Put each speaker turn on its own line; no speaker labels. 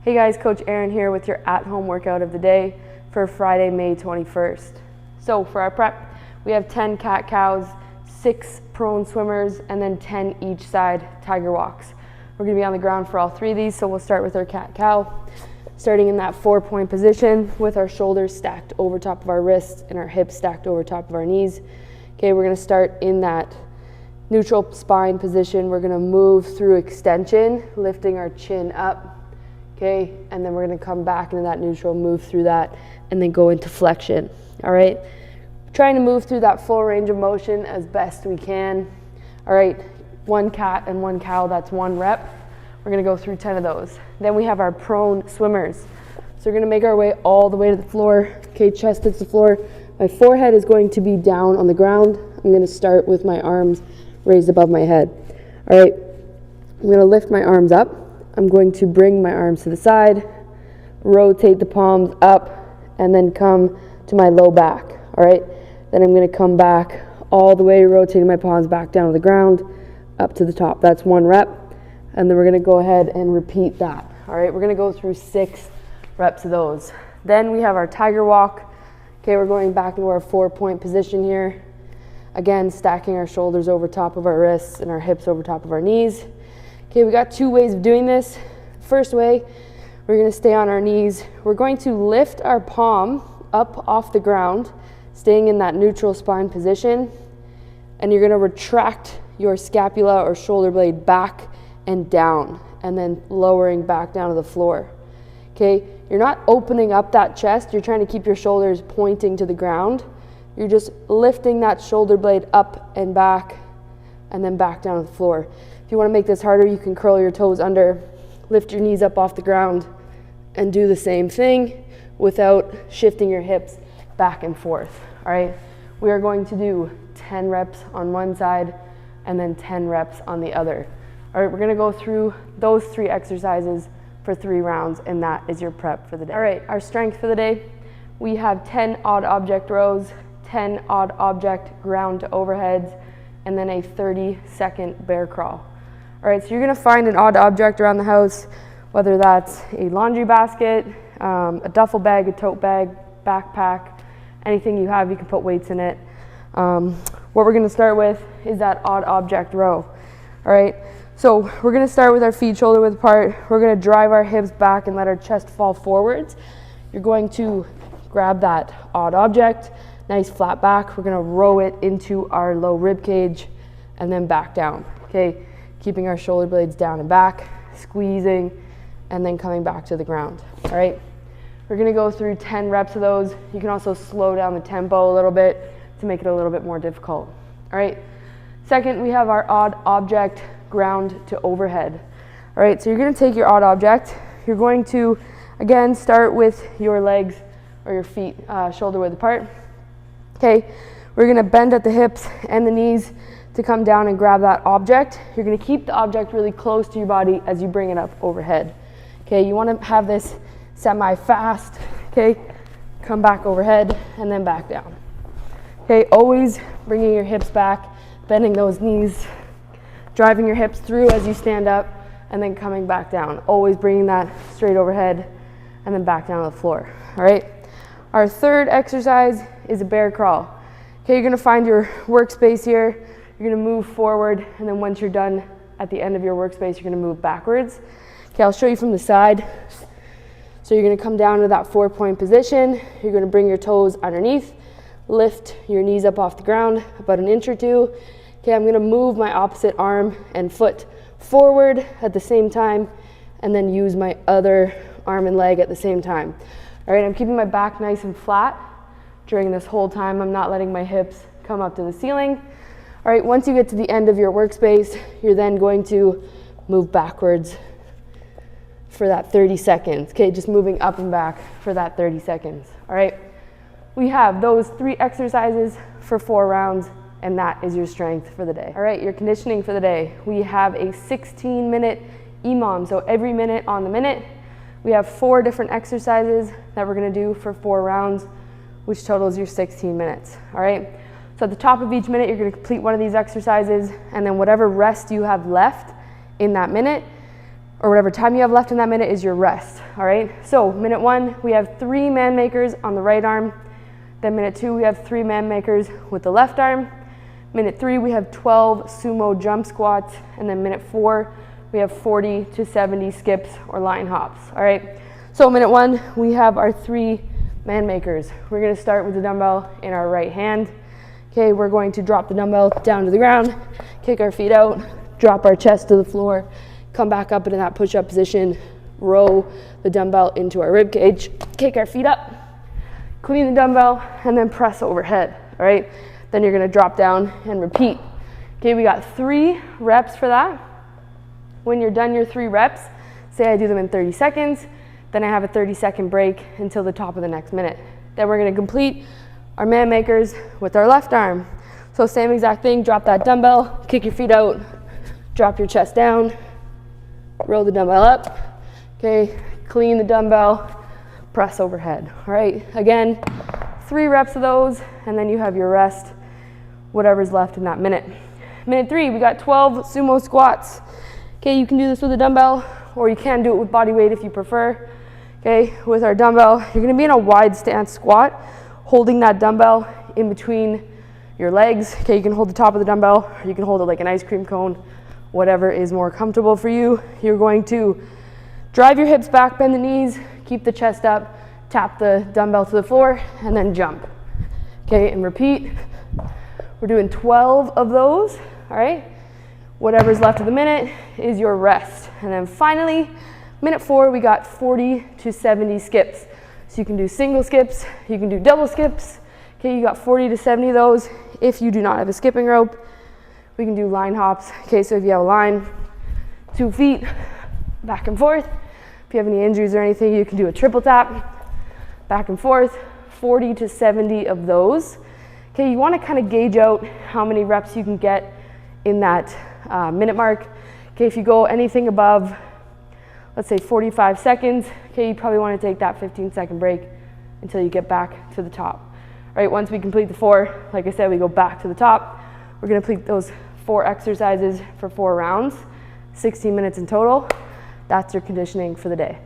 Hey guys, Coach Aaron here with your at-home workout of the day for Friday, May 21st. So for our prep, we have 10 cat-cows, 6 prone swimmers, and then 10 each side tiger walks. We're gonna be on the ground for all 3 of these, so we'll start with our cat-cow, starting in that 4-point position with our shoulders stacked over top of our wrists and our hips stacked over top of our knees. Okay, we're gonna start in that neutral spine position. We're gonna move through extension, lifting our chin up. Okay, and then we're gonna come back into that neutral, move through that, and then go into flexion. All right, trying to move through that full range of motion as best we can. All right, 1 cat and 1 cow, that's 1 rep. We're gonna go through 10 of those. Then we have our prone swimmers. So we're gonna make our way all the way to the floor. Okay, chest hits the floor. My forehead is going to be down on the ground. I'm gonna start with my arms raised above my head. All right, I'm gonna lift my arms up. I'm going to bring my arms to the side, rotate the palms up, and then come to my low back, all right? Then I'm gonna come back all the way, rotating my palms back down to the ground, up to the top. That's 1 rep, and then we're gonna go ahead and repeat that, all right? We're gonna go through 6 reps of those. Then we have our tiger walk. Okay, we're going back into our 4-point position here. Again, stacking our shoulders over top of our wrists and our hips over top of our knees. Okay, we got 2 ways of doing this. First way, we're gonna stay on our knees. We're going to lift our palm up off the ground, staying in that neutral spine position, and you're gonna retract your scapula or shoulder blade back and down, and then lowering back down to the floor. Okay, you're not opening up that chest, you're trying to keep your shoulders pointing to the ground. You're just lifting that shoulder blade up and back, and then back down to the floor. If you want to make this harder, you can curl your toes under, lift your knees up off the ground, and do the same thing without shifting your hips back and forth, all right? We are going to do 10 reps on one side and then 10 reps on the other. All right, we're gonna go through those 3 exercises for 3 rounds, and that is your prep for the day. All right, our strength for the day, we have 10 odd object rows, 10 odd object ground to overheads, and then a 30-second bear crawl. All right, so you're gonna find an odd object around the house, whether that's a laundry basket, a duffel bag, a tote bag, backpack, anything you have, you can put weights in it. What we're gonna start with is that odd object row. All right, so we're gonna start with our feet shoulder width apart. We're gonna drive our hips back and let our chest fall forwards. You're going to grab that odd object, nice flat back. We're gonna row it into our low rib cage and then back down, okay? Keeping our shoulder blades down and back, squeezing, and then coming back to the ground, all right? We're gonna go through 10 reps of those. You can also slow down the tempo a little bit to make it a little bit more difficult, all right? Second, we have our odd object ground to overhead. All right, so you're gonna take your odd object. You're going to, again, start with your legs or your feet shoulder width apart. Okay, we're gonna bend at the hips and the knees to come down and grab that object. You're gonna keep the object really close to your body as you bring it up overhead. Okay, you wanna have this semi-fast, okay? Come back overhead and then back down. Okay, always bringing your hips back, bending those knees, driving your hips through as you stand up, and then coming back down. Always bringing that straight overhead and then back down to the floor, all right? Our third exercise is a bear crawl. Okay, you're gonna find your workspace here. You're gonna move forward, and then once you're done at the end of your workspace, you're gonna move backwards. Okay, I'll show you from the side. So you're gonna come down to that 4-point position. You're gonna bring your toes underneath, lift your knees up off the ground about 1 inch or 2. Okay, I'm gonna move my opposite arm and foot forward at the same time, and then use my other arm and leg at the same time. All right, I'm keeping my back nice and flat during this whole time. I'm not letting my hips come up to the ceiling. All right, once you get to the end of your workspace, you're then going to move backwards for that 30 seconds. Okay, just moving up and back for that 30 seconds. All right, we have those 3 exercises for 4 rounds, and that is your strength for the day. All right, your conditioning for the day. We have a 16-minute EMOM, so every minute on the minute. We have 4 different exercises that we're gonna do for 4 rounds, which totals your 16 minutes, all right? So at the top of each minute, you're gonna complete one of these exercises, and then whatever rest you have left in that minute, or whatever time you have left in that minute is your rest, all right? So minute 1, we have 3 man makers on the right arm. Then minute 2, we have 3 man makers with the left arm. Minute 3, we have 12 sumo jump squats. And then minute 4, we have 40 to 70 skips or line hops, all right? So minute 1, we have our 3 man makers. We're gonna start with the dumbbell in our right hand. Okay, we're going to drop the dumbbell down to the ground, kick our feet out, drop our chest to the floor, come back up into that push-up position, row the dumbbell into our rib cage, kick our feet up, clean the dumbbell, and then press overhead, all right? Then you're gonna drop down and repeat. Okay, we got 3 reps for that. When you're done your 3 reps, say I do them in 30 seconds, then I have a 30-second break until the top of the next minute. Then we're gonna complete our man makers with our left arm. So same exact thing, drop that dumbbell, kick your feet out, drop your chest down, roll the dumbbell up, okay, clean the dumbbell, press overhead, all right? Again, 3 reps of those, and then you have your rest, whatever's left in that minute. Minute 3, we got 12 sumo squats. Okay, you can do this with a dumbbell, or you can do it with body weight if you prefer. Okay, with our dumbbell, you're gonna be in a wide stance squat, holding that dumbbell in between your legs. Okay, you can hold the top of the dumbbell, or you can hold it like an ice cream cone, whatever is more comfortable for you. You're going to drive your hips back, bend the knees, keep the chest up, tap the dumbbell to the floor, and then jump. Okay, and repeat. We're doing 12 of those, all right? Whatever's left of the minute is your rest. And then finally, minute 4, we got 40 to 70 skips. So you can do single skips, you can do double skips. Okay, you got 40 to 70 of those. If you do not have a skipping rope, we can do line hops. Okay, so if you have a line, 2 feet, back and forth. If you have any injuries or anything, you can do a triple tap, back and forth, 40 to 70 of those. Okay, you wanna kind of gauge out how many reps you can get in that minute mark. Okay, if you go anything above, let's say 45 seconds, okay, you probably wanna take that 15-second break until you get back to the top. All right, once we complete the 4, like I said, we go back to the top. We're gonna complete those 4 exercises for 4 rounds, 16 minutes in total. That's your conditioning for the day.